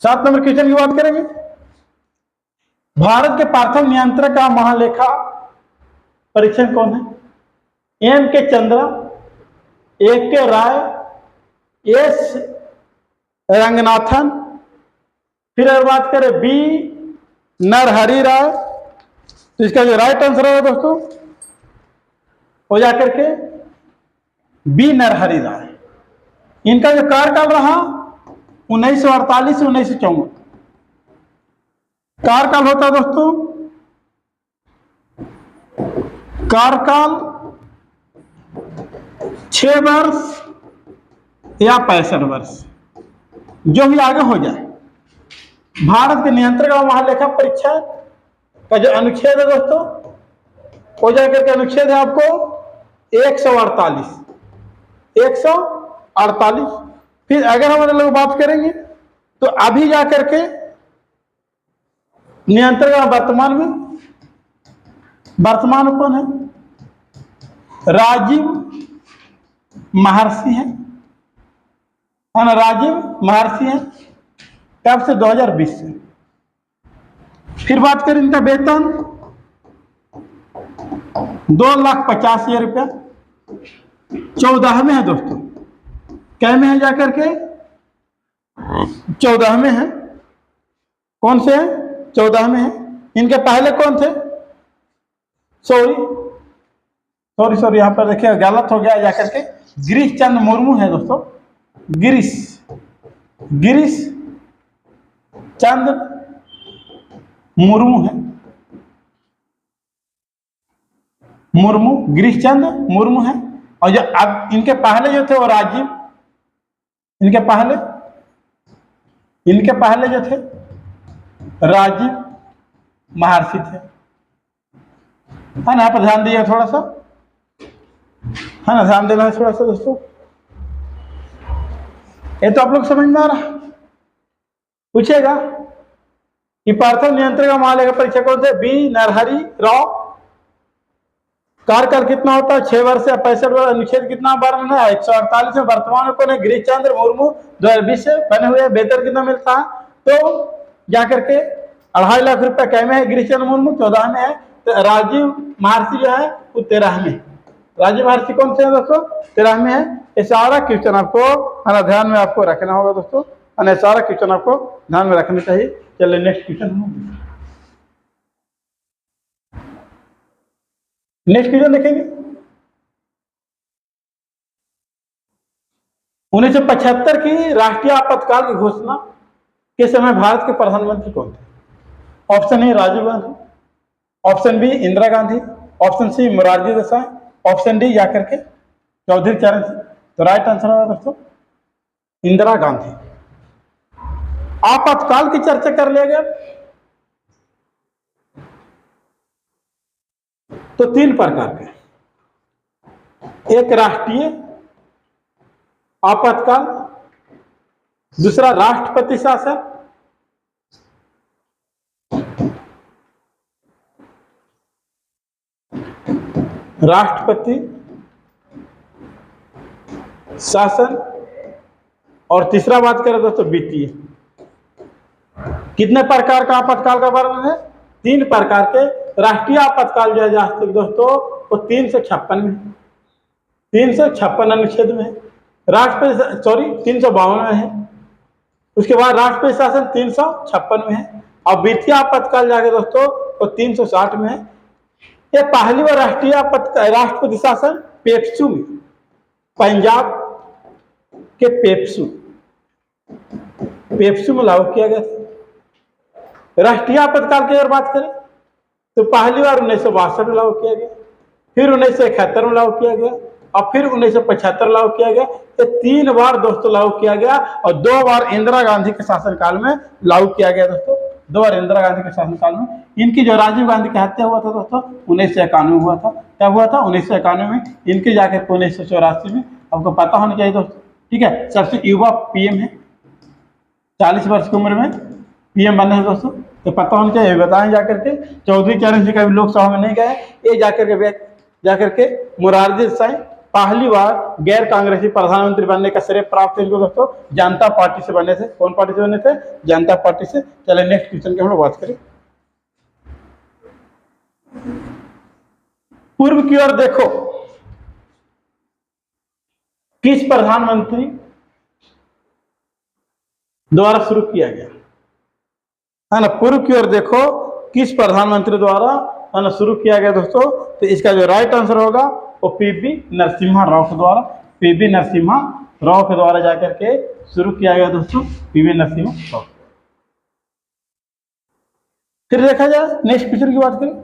सात नंबर क्वेश्चन की बात करेंगे। भारत के प्रथम नियंत्रक का महालेखा परीक्षक कौन है? एम के चंद्रा, ए के राय, एस रंगनाथन, फिर अगर बात करें बी नरहरि राय। तो इसका जो राइट आंसर है दोस्तों हो जाकर के बी नरहरि राय। इनका जो कार्यकाल रहा 1948 से 1954 कार्यकाल होता है दोस्तों। कार्यकाल 6 वर्ष या 65 वर्ष, जो भी आगे हो जाए। भारत के नियंत्रक और महालेखा परीक्षक का जो अनुच्छेद है दोस्तों हो जाकर के अनुच्छेद है आपको 148, 148। फिर अगर हमारे लोग बात करेंगे तो अभी जाकर के नियंत्रण वर्तमान कौन है? राजीव महर्षि है ना, राजीव महर्षि है। कब से? 2020 से। फिर बात करें इनका वेतन 2,50,000 रुपया। 14 में है दोस्तों, कै में है जाकर के? 14 में है। कौन से है? 14 में है। इनके पहले कौन थे? सॉरी यहां पर देखिए गलत हो गया जाकर के। गिरीश चंद्र मुर्मू है दोस्तों, गिरीश चंद्र मुर्मू है, गिरीश चंद्र मुर्मू है। और जो अब इनके पहले जो थे वो राजीव, इनके पहले जो थे राजीव महर्षि थे, है ना। यहाँ पर ध्यान दिए थोड़ा सा, है ना, ध्यान देना है थोड़ा सा दोस्तों। ये तो आप लोग समझ में आ रहा। पूछेगा कि पार्थिव नियंत्रण का महालेखा परीक्षक कौन थे? बी नरहरि राव। कार्यकाल कितना होता है? 6 वर्ष या 65 वर्ष। अनुच्छेद कितना वर्णन है? 148 में। वर्तमान में कौन है? गिरीश चंद्र मुर्मू 2020 से बने हुए। वेतन कितना मिलता है? तो जाकर के 2.5 लाख रुपया कै में है? गिरीश चंद्र मुर्मू 14 में है। तो राजीव महर्षि जो है वो 13 में। राजीव महर्षि कौन से है दोस्तों? 13 में है। ये सारा क्वेश्चन आपको ध्यान में आपको रखना होगा दोस्तों, सारा क्वेश्चन आपको ध्यान में रखना चाहिए। चलिए नेक्स्ट क्वेश्चन देखेंगे। 1975 की राष्ट्रीय आपातकाल की घोषणा के समय भारत के प्रधानमंत्री कौन थे? Option A Rajiv Gandhi, option B Indira Gandhi, option C Morarji Desai, option D जाकर के चौधरी चरण सिंह। तो राइट आंसर होगा दोस्तों इंदिरा गांधी। आपातकाल की चर्चा कर लिया गया तो 3 प्रकार के, एक राष्ट्रीय आपातकाल, दूसरा राष्ट्रपति शासन, और तीसरा बात करें दोस्तों वित्तीय। कितने प्रकार का आपातकाल का वर्णन है? 3 प्रकार के। राष्ट्रीय आपातकाल जो है दोस्तों वो 356 में, 356 अनुच्छेद में। राष्ट्रपति 352 में है। उसके बाद राष्ट्रपति शासन 356 में है। और वित्तीय आपातकाल जाके दोस्तों वो 360 में है। ये पहली बार राष्ट्रपति शासन पेप्सू में, पंजाब के पेप्सू में लागू किया गया था। राष्ट्रीय आपातकाल की अगर बात करें तो पहली बार 1962 में लागू किया गया, फिर 1971 में लागू किया गया, और फिर 1975 लागू किया गया। ये 3 बार दोस्तों लागू किया गया, और 2 बार इंदिरा गांधी के शासनकाल में लागू किया गया दोस्तों। 2 बार इंदिरा गांधी के शासनकाल में। इनकी जो राजीव गांधी की हत्या हुआ था दोस्तों 1991 में हुआ था। क्या हुआ था? 1991 में। इनके जाकर 1984 में। आपको पता होना चाहिए दोस्तों, ठीक है। सबसे युवा पीएम है, 40 वर्ष की उम्र में पीएम बने हैं दोस्तों, तो पता होना चाहिए। बताएं जाकर के चौधरी चरण सिंह कभी लोकसभा में नहीं गए, ये जाकर के मोरारजी देसाई पहली बार गैर कांग्रेसी प्रधानमंत्री बनने का श्रेय प्राप्त इनको दोस्तों जनता पार्टी से बने थे। कौन पार्टी से बने थे? जनता पार्टी से। चलिए नेक्स्ट क्वेश्चन की हम लोग बात करें। पूर्व की ओर देखो किस प्रधानमंत्री द्वारा शुरू किया गया, है ना। पूर्व की ओर देखो किस प्रधानमंत्री द्वारा, है ना, शुरू किया गया दोस्तों। तो इसका जो राइट आंसर होगा वो पीवी नरसिम्हा राव के द्वारा, पीवी नरसिम्हा राव के द्वारा जाकर के शुरू किया गया दोस्तों, पीवी नरसिम्हा राव। फिर देखा जाए नेक्स्ट क्वेश्चन की बात करें।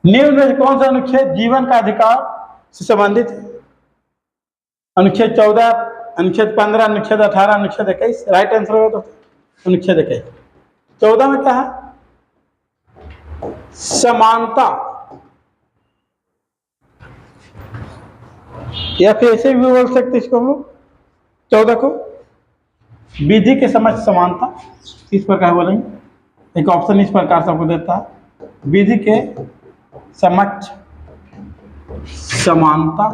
निम्न में कौन सा अनुच्छेद जीवन का अधिकार से संबंधित है? अनुच्छेद 14, अनुच्छेद 15, अनुच्छेद 18, अनुच्छेद 21। राइट आंसर होगा दोस्तों अनुच्छेद 21। 14 में क्या है? समानता, या फिर ऐसे भी बोल सकते इसको हम लोग 14 को विधि के समक्ष समानता, इस प्रकार बोलेंगे। एक ऑप्शन इस प्रकार से आपको देता है, विधि के समक्ष समानता।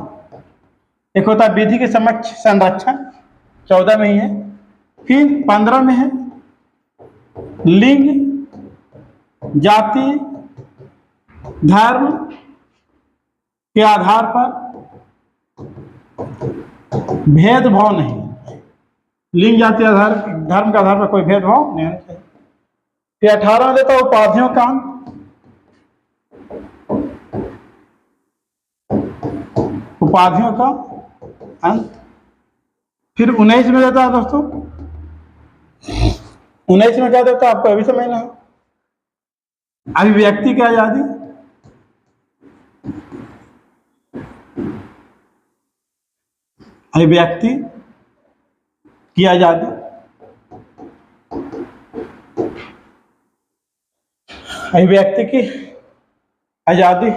एक होता है विधि के समक्ष संरक्षण, 14 में ही है। फिर 15 में है लिंग, जाति, धर्म के आधार पर भेदभाव नहीं। लिंग, जाति, आधार, धर्म के आधार पर कोई भेदभाव नहीं होना चाहिए। फिर 18 देता है उपाधियों का अंत। उपाधियों का अंत। फिर 19 में देता है दोस्तों, 19 में क्या देता है आपको अभी समझना है, अभिव्यक्ति की आजादी। अभिव्यक्ति की आजादी। अभिव्यक्ति की आजादी।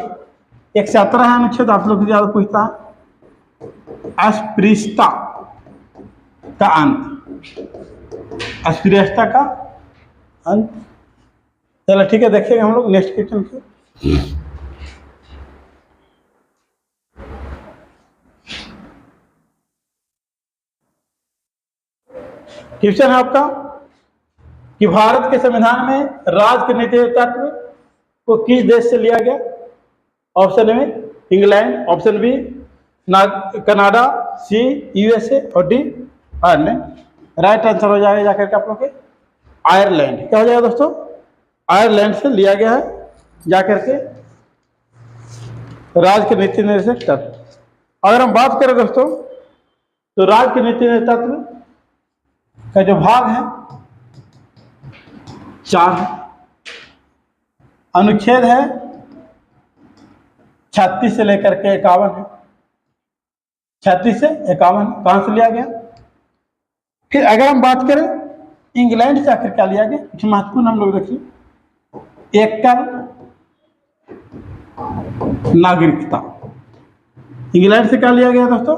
एक 17 है अनुच्छेद, आप लोग ज्यादा पूछता है, अस्पृश्यता का अंत। अस्पृश्यता का अंत। चलो ठीक है, देखिएगा हम लोग नेक्स्ट क्वेश्चन को। क्वेश्चन है आपका कि भारत के संविधान में राज्य के नीति तत्व को किस देश से लिया गया? ऑप्शन में England, option B Canada, C USA और डी आयरलैंड। राइट आंसर हो जाएगा जाकर के आप लोग के आयरलैंड। क्या हो जाएगा दोस्तों? आयरलैंड से लिया गया है जाकर के राज्य के नीति निर्देशक तत्व। अगर हम बात करें दोस्तों, तो राज्य के नीति निर्देशक तत्व का जो भाग है 4 है। अनुच्छेद है 36 से लेकर के 51 है। 36 से 51 कहां से लिया गया? फिर अगर हम बात करें इंग्लैंड से आखिर क्या लिया गया, कुछ महत्वपूर्ण हम लोग देखिए। एकल नागरिकता, इंग्लैंड से क्या लिया गया दोस्तों?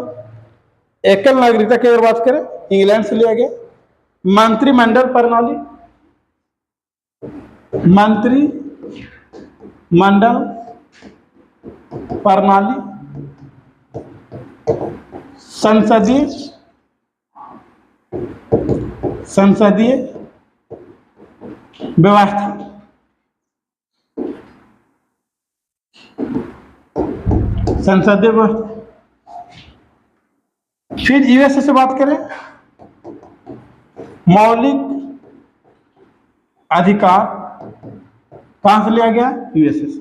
एकल नागरिकता की अगर बात करें इंग्लैंड से लिया गया। मंत्रिमंडल प्रणाली, मंत्रिमंडल प्रणाली, संसदीय व्यवस्था, संसदीय व्यवस्था। फिर यूएसए से बात करें, मौलिक अधिकार, कहां से लिया गया? यूएसए से।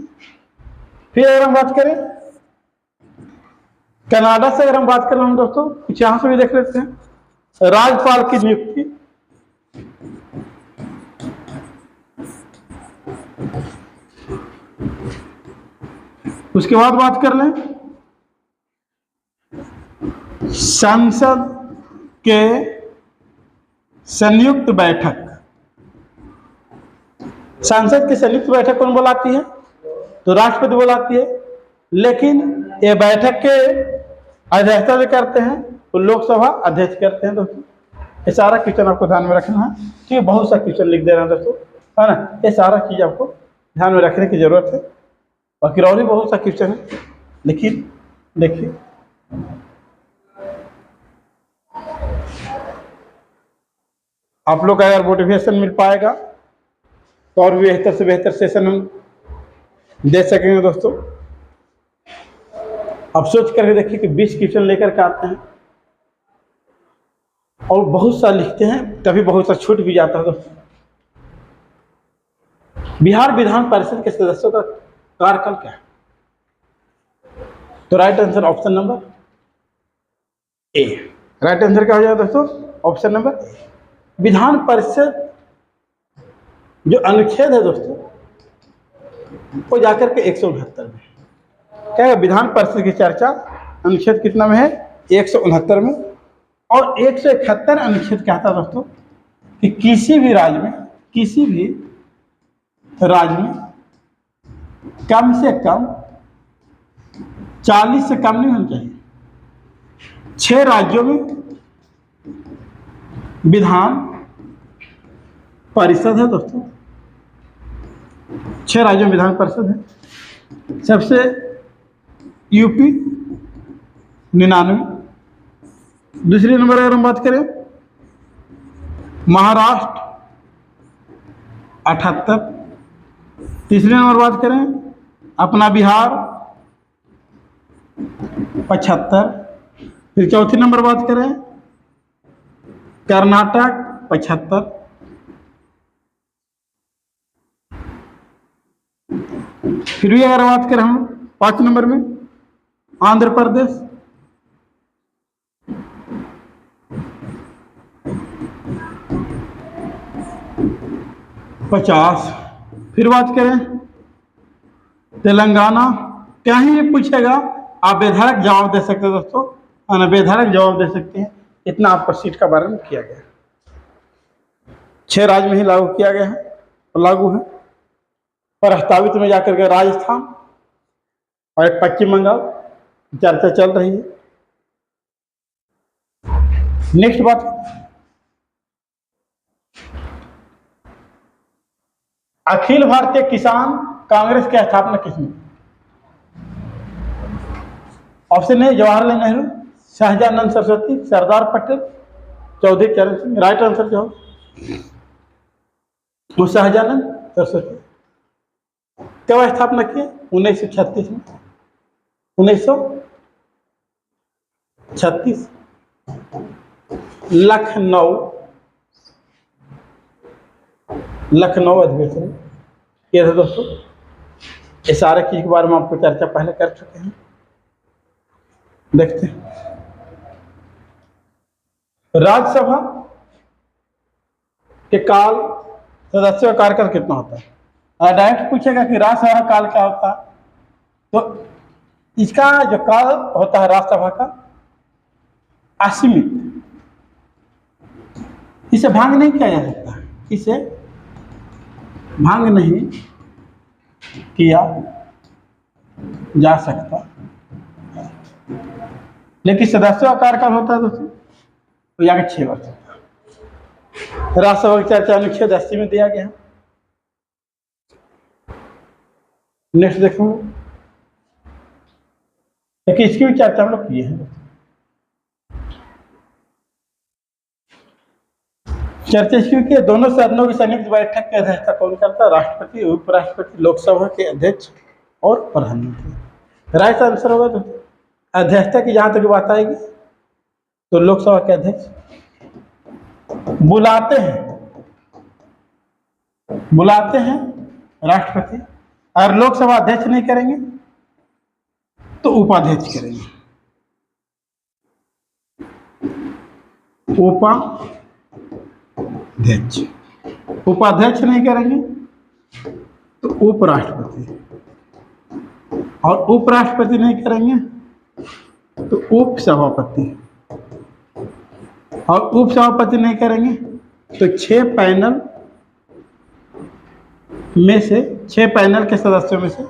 फिर अगर हम बात करें कनाडा से, अगर हम बात करें हम दोस्तों कुछ यहां से भी देख लेते हैं। राज्यपाल की नियुक्ति, उसके बाद बात कर लें संसद के संयुक्त बैठक। संसद की संयुक्त बैठक कौन बुलाती है? तो राष्ट्रपति बुलाती है, लेकिन ये बैठक के अध्यक्षता जो करते हैं तो लोकसभा अध्यक्ष करते हैं दोस्तों। ये सारा क्वेश्चन आपको ध्यान में रखना है। ठीक है, बहुत सा क्वेश्चन लिख दे रहे हैं दोस्तों, है ना। ये सारा चीज आपको ध्यान में रखने की जरूरत है। बाकी और भी बहुत सा क्वेश्चन है, लेकिन देखिए आप लोग का अगर मोटिवेशन मिल पाएगा तो और भी बेहतर से बेहतर सेशन हम दे सकेंगे दोस्तों। अब सोच करके देखिए कि 20 क्वेश्चन लेकर के आते हैं और बहुत सा लिखते हैं, कभी बहुत सा छूट भी जाता है दोस्तों। बिहार विधान परिषद के सदस्यों का कार्यकाल क्या है? तो right answer option number A. Right answer क्या हो जाएगा दोस्तों? Option number A. Vidhan Parishad जो अनुच्छेद है दोस्तों वो जाकर के 169 में क्या है? विधान परिषद की चर्चा अनुच्छेद कितना में है? 169 में। और 171 अनुच्छेद कहता है दोस्तों कि किसी भी राज्य में किसी भी राज्य में कम से कम 40 से कम नहीं होना चाहिए। 6 राज्यों में विधान परिषद है दोस्तों, 6 राज्यों में विधान परिषद है। सबसे यूपी 99, दूसरे नंबर अगर हम बात करें महाराष्ट्र 78, तीसरे नंबर बात करें अपना बिहार 75, फिर चौथे नंबर बात करें कर्नाटक 75, फिर भी अगर बात करें हम 5 नंबर में आंध्र प्रदेश 50, फिर बात करें तेलंगाना, कहीं ये पूछेगा आप बेधड़क जवाब दे सकते हैं दोस्तों, है बेधड़क जवाब दे सकते हैं, इतना आपको सीट का वर्णन किया गया। 6 राज्य में ही लागू किया गया है और लागू है। प्रस्तावित में जाकर के राजस्थान और एक पश्चिम बंगाल चर्चा चल रही है। नेक्स्ट बात, अखिल भारतीय किसान कांग्रेस की स्थापना किसने? ऑप्शन ए जवाहरलाल नेहरू, शाहजानंद सरस्वती, सरदार पटेल, चौधरी चरण सिंह। राइट आंसर जो वो शाहजानंद सरस्वती। कब स्थापना की? 1936 में, 1936 लखनऊ अधिवेशन किया था दोस्तों। ये सारे चीज के बारे में आपको चर्चा पहले कर चुके हैं। देखते हैं राज्यसभा के काल सदस्यों का कार्यकाल कितना होता है? डायरेक्ट पूछेगा कि राज्यसभा काल क्या होता है, तो इसका जो काल होता है राज्यसभा का असीमित, इसे भांग नहीं किया जा सकता, इसे भांग नहीं किया जा सकता। लेकिन सदस्यों का कार्यकाल होता है दोस्तों तो यहाँ 6 वर्ष। राज्यसभा की चर्चा अनुच्छेद 80 में दिया गया है। नेक्स्ट देखो, देखिए इसकी भी चर्चा हम लोग किए हैं। चर्चा इसकी की दोनों सदनों की संयुक्त बैठक की अध्यक्षता कौन करता है? राष्ट्रपति, उपराष्ट्रपति, लोकसभा के अध्यक्ष और प्रधानमंत्री। राइट आंसर होगा तो अध्यक्षता की जहां तक बात आएगी तो लोकसभा के अध्यक्ष बुलाते हैं राष्ट्रपति, और लोकसभा अध्यक्ष नहीं करेंगे तो उपाध्यक्ष करेंगे। उपाध्यक्ष नहीं करेंगे तो उपराष्ट्रपति, और उपराष्ट्रपति नहीं करेंगे तो उपसभापति, और उपसभापति नहीं करेंगे तो 6 पैनल में से 6 पैनल के सदस्यों में से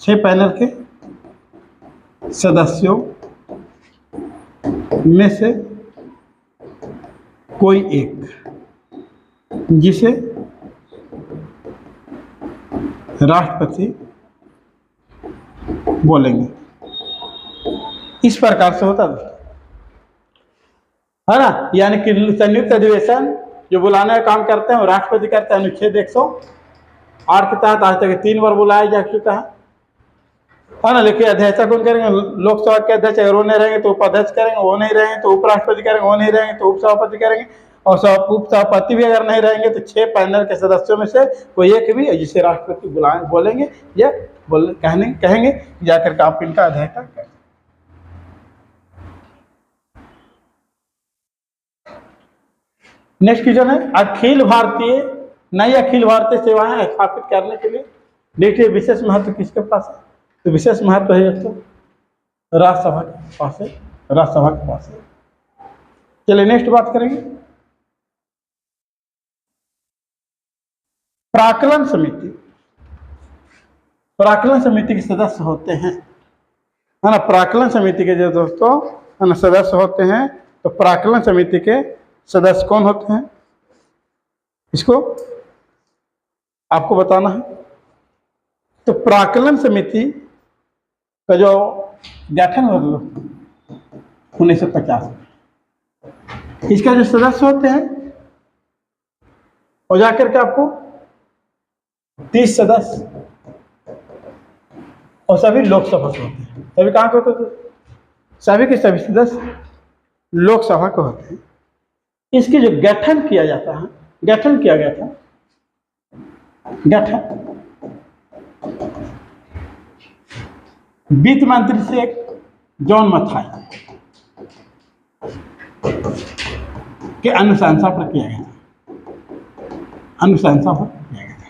6 पैनल के सदस्यों में से कोई एक, जिसे राष्ट्रपति बोलेंगे। इस प्रकार से होता है ना, यानी कि संयुक्त अधिवेशन जो बुलाने का काम करते हैं वो राष्ट्रपति करते हैं। अनुच्छेद 108 के तहत आज तक 3 बार बुलाया जा चुका है ना। लेकिन अध्यक्षता कौन करेंगे? लोकसभा के अध्यक्ष। अगर वो नहीं रहेंगे तो उपाध्यक्ष करेंगे, वो नहीं रहेंगे तो उपराष्ट्रपति करेंगे, वो नहीं रहेंगे तो उपसभापति करेंगे, और उपसभापति भी अगर नहीं रहेंगे तो 6 पैनल के सदस्यों में से कोई एक भी, जिसे राष्ट्रपति बोलेंगे या कहेंगे जाकर के आप इनका अध्यक्षता करें। नेक्स्ट क्वेश्चन है नई अखिल भारतीय सेवाएं स्थापित करने के लिए देखिए विशेष महत्व किसके पास है? तो विशेष महत्व है दोस्तों राज्यसभा के पास है। चलिए नेक्स्ट बात करेंगे। प्राक्कलन समिति, प्राक्कलन समिति के सदस्य होते हैं, है ना। प्राक्कलन समिति के जो दोस्तों है ना सदस्य होते हैं, तो प्राक्कलन समिति के सदस्य कौन होते हैं, इसको आपको बताना है। तो प्राक्कलन समिति का जो गठन हुआ 1950, इसका जो सदस्य होते हैं और जाकर के आपको 30 सदस्य, और सभी लोकसभा से होते हैं। सभी कहाँ के होते हैं? सभी के सभी सदस्य लोकसभा के होते हैं। इसके जो गठन किया जाता है, गठन किया गया था, गठन वित्त मंत्री से एक जॉन मथाई के अनुशंसा पर किया गया था, अनुशंसा पर किया गया था।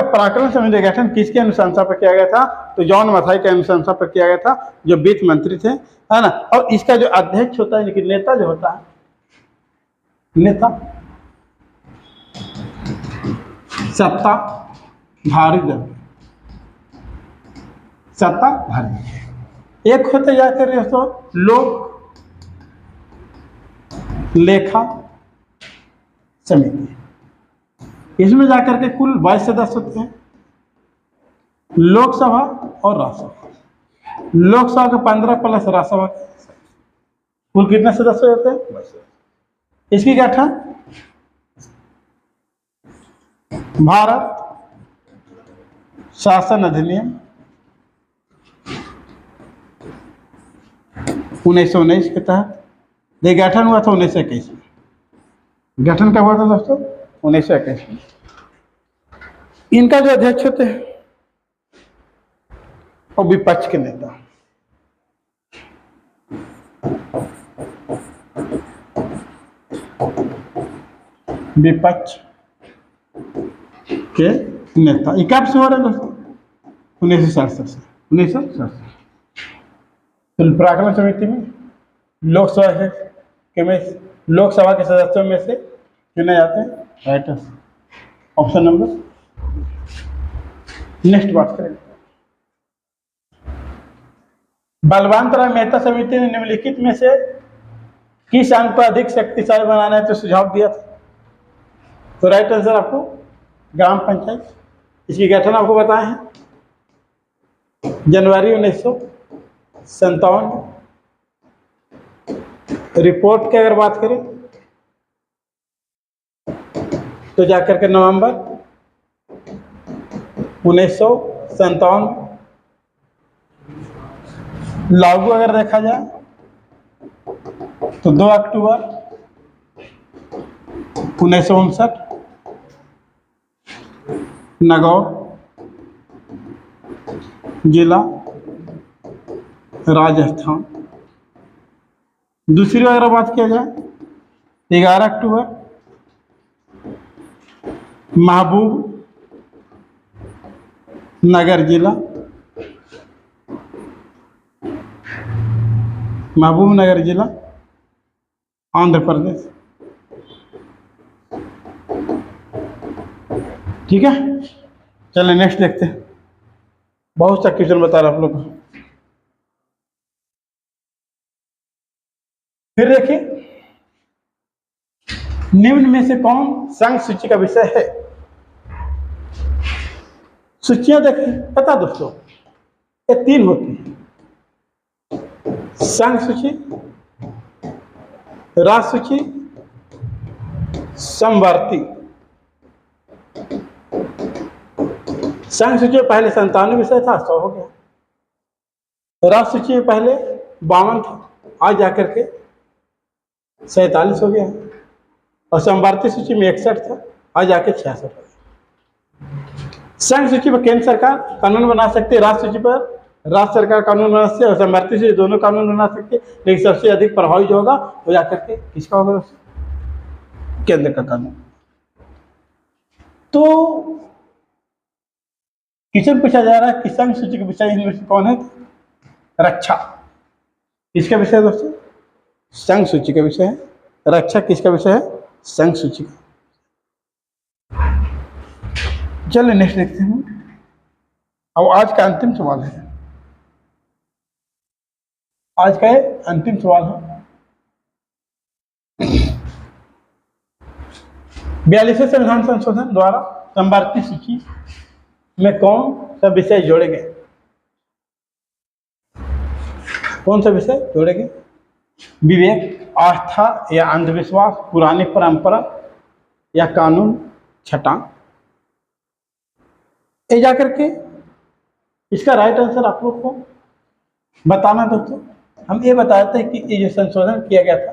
प्राक्कलन समिति का गठन किसके अनुशंसा पर किया गया था? तो जॉन मथाई के अनुशंसा पर किया गया था, जो वित्त मंत्री थे, है ना। और इसका जो अध्यक्ष होता है, लेकिन नेता जो होता है, नेता सत्ताधारी दल, सत्ताधारी। एक होते जाकर दोस्तों लोक लेखा समिति, इसमें जाकर के कुल 22 सदस्य होते हैं, लोकसभा और राज्यसभा। लोकसभा के 15 प्लस राज्यसभा के कुल कितने सदस्य होते हैं? 22। इसकी गठन भारत शासन अधिनियम 1919 के तहत ये गठन हुआ था 1921 में। गठन कब हुआ था दोस्तों? 1921 में। इनका जो अध्यक्ष होते हैं और विपक्ष के नेता, विपक्ष के नेता। ये कब से हो रहे हैं दोस्तों? 1967 से। 1967 तो प्राक्कलन समिति में लोकसभा लोकसभा के सदस्यों में से चुने जाते हैं राइटर्स। Option number. नेक्स्ट बात करें, बलवंत राय मेहता समिति ने निम्नलिखित में से किस अंग को अधिक शक्तिशाली बनाना है तो सुझाव दिया था? तो राइट आंसर आपको ग्राम पंचायत। इसकी गठन आपको बताए हैं जनवरी 1957। रिपोर्ट की अगर बात करें तो जाकर के नवंबर 1957। लागू अगर देखा जाए तो 2 अक्टूबर 1959 नागौर जिला राजस्थान। दूसरी अगर बात किया जाए 11 अक्टूबर महबूब नगर जिला, महबूब नगर जिला आंध्र प्रदेश। ठीक है, चलिए नेक्स्ट देखते हैं। बहुत सा क्वेश्चन बता रहा आप लोग को। फिर देखिए, निम्न में से कौन संघ सूची का विषय है? सूचियां देखिए, पता दोस्तों ये 3 होती है, संघ सूची, राज्य सूची, समवर्ती। संघ सूची में पहले 97 विषय था, 100 हो गया। राज्य सूची में पहले 52 था, आज जाकर के 47 हो गया। और समवर्ती सूची में 61 था, आज जाके 66 हो गया। संघ सूची पर केंद्र सरकार कानून बना सकती है, राज्य सूची पर राज्य सरकार कानून बना सकती है, और समवर्ती सूची दोनों कानून बना सकती है। लेकिन सबसे अधिक प्रभावी जो होगा वो जाकर के किसका होगा? केंद्र का कानून। तो क्वेश्चन पूछा जा रहा है कि संघ सूची का विषय इनमें से कौन है? रक्षा। किसका विषय है दोस्तों? संघ सूची का विषय है। रक्षा किसका विषय है? संघ सूची का। चलिए नेक्स्ट देखते हैं। अब आज का अंतिम सवाल है, आज का ये अंतिम सवाल है। 42वें संविधान संशोधन द्वारा संवर्धित सूची में कौन सा विषय जोड़े गए? कौन सा विषय जोड़े गए? विवेक, आस्था या अंधविश्वास, पुरानी परंपरा या कानून छटा? ये जाकर के इसका राइट आंसर आप लोग को बताना। दोस्तों हम ये बताते हैं कि ये जो संशोधन किया गया था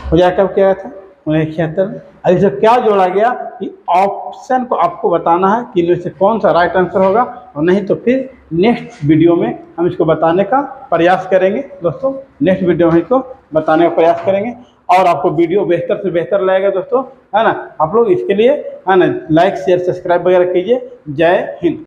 वो कब किया गया था? 1976 में। अब इसे क्या जोड़ा गया कि ऑप्शन को आपको बताना है कि इनमें से कौन सा राइट आंसर होगा, और नहीं तो फिर नेक्स्ट वीडियो में हम इसको बताने का प्रयास करेंगे। दोस्तों नेक्स्ट वीडियो में इसको बताने का प्रयास करेंगे, और आपको वीडियो बेहतर से बेहतर लगेगा दोस्तों, है ना। आप लोग इसके लिए है ना लाइक शेयर सब्सक्राइब वगैरह कीजिए। जय हिंद।